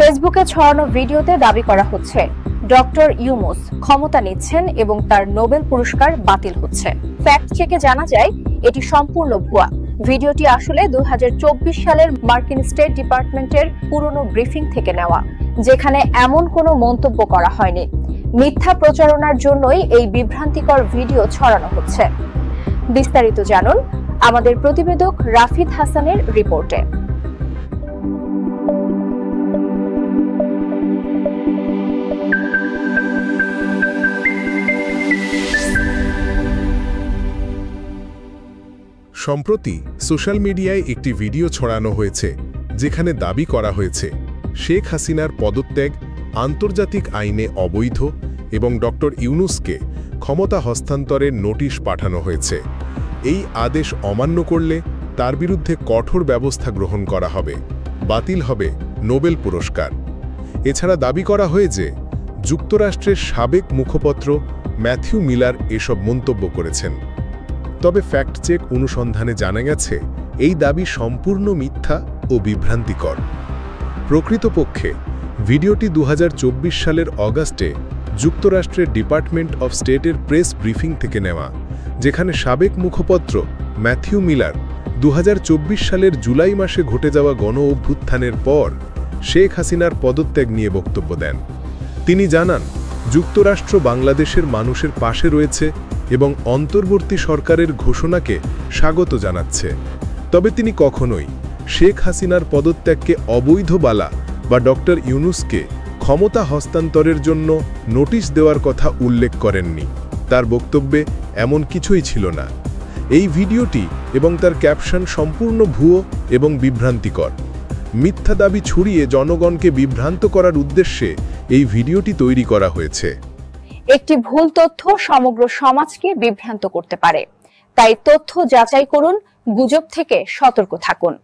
ফেসবুকে ছড়ানো ভিডিওতে দাবি করা হচ্ছে ডক্টর ইউনূস ক্ষমতা নিচ্ছেন এবং তার নোবেল পুরস্কার বাতিল হচ্ছে। ফ্যাক্ট চেকে জানা যায় এটি সম্পূর্ণ ভুয়া। ভিডিওটি আসলে 2024 সালের মার্কিন স্টেট ডিপার্টমেন্টের পুরনো ব্রিফিং থেকে নেওয়া, যেখানে এমন কোনো মন্তব্য করা হয়নি। মিথ্যা প্রচারণার জন্যই এই বিভ্রান্তিকর ভিডিও ছড়ানো হচ্ছে। বিস্তারিত জানুন আমাদের প্রতিবেদক রাফিদ হাসানের রিপোর্টে। সম্প্রতি সোশ্যাল মিডিয়ায় একটি ভিডিও ছড়ানো হয়েছে যেখানে দাবি করা হয়েছে শেখ হাসিনার পদত্যাগ আন্তর্জাতিক আইনে অবৈধ এবং ডক্টর ইউনূসকে ক্ষমতা হস্তান্তরের নোটিশ পাঠানো হয়েছে। এই আদেশ অমান্য করলে তার বিরুদ্ধে কঠোর ব্যবস্থা গ্রহণ করা হবে, বাতিল হবে নোবেল পুরস্কার। এছাড়া দাবি করা হয় যে যুক্তরাষ্ট্রের সাবেক মুখপত্র ম্যাথিউ মিলার এসব মন্তব্য করেছেন। তবে ফ্যাক্ট চেক অনুসন্ধানে জানা গেছে এই দাবি সম্পূর্ণ মিথ্যা ও বিভ্রান্তিকর। প্রকৃতপক্ষে ভিডিওটি 2024 সালের অগাস্টে যুক্তরাষ্ট্রের ডিপার্টমেন্ট অফ স্টেটের প্রেস ব্রিফিং থেকে নেওয়া, যেখানে সাবেক মুখপত্র ম্যাথিউ মিলার 2024 সালের জুলাই মাসে ঘটে যাওয়া গণ অভ্যুত্থানের পর শেখ হাসিনার পদত্যাগ নিয়ে বক্তব্য দেন। তিনি জানান, যুক্তরাষ্ট্র বাংলাদেশের মানুষের পাশে রয়েছে এবং অন্তর্বর্তী সরকারের ঘোষণাকে স্বাগত জানাচ্ছে। তবে তিনি কখনোই শেখ হাসিনার পদত্যাগকে অবৈধ বলা বা ডক্টর ইউনূসকে ক্ষমতা হস্তান্তরের জন্য নোটিশ দেওয়ার কথা উল্লেখ করেননি। তার বক্তব্যে এমন কিছুই ছিল না। এই ভিডিওটি এবং তার ক্যাপশন সম্পূর্ণ ভুয়ো এবং বিভ্রান্তিকর। মিথ্যা দাবি ছড়িয়ে জনগণকে বিভ্রান্ত করার উদ্দেশ্যে এই ভিডিওটি তৈরি করা হয়েছে। একটি ভুল তথ্য সমগ্র সমাজকে বিভ্রান্ত করতে পারে, তাই তথ্য যাচাই করুন, গুজব থেকে সতর্ক থাকুন।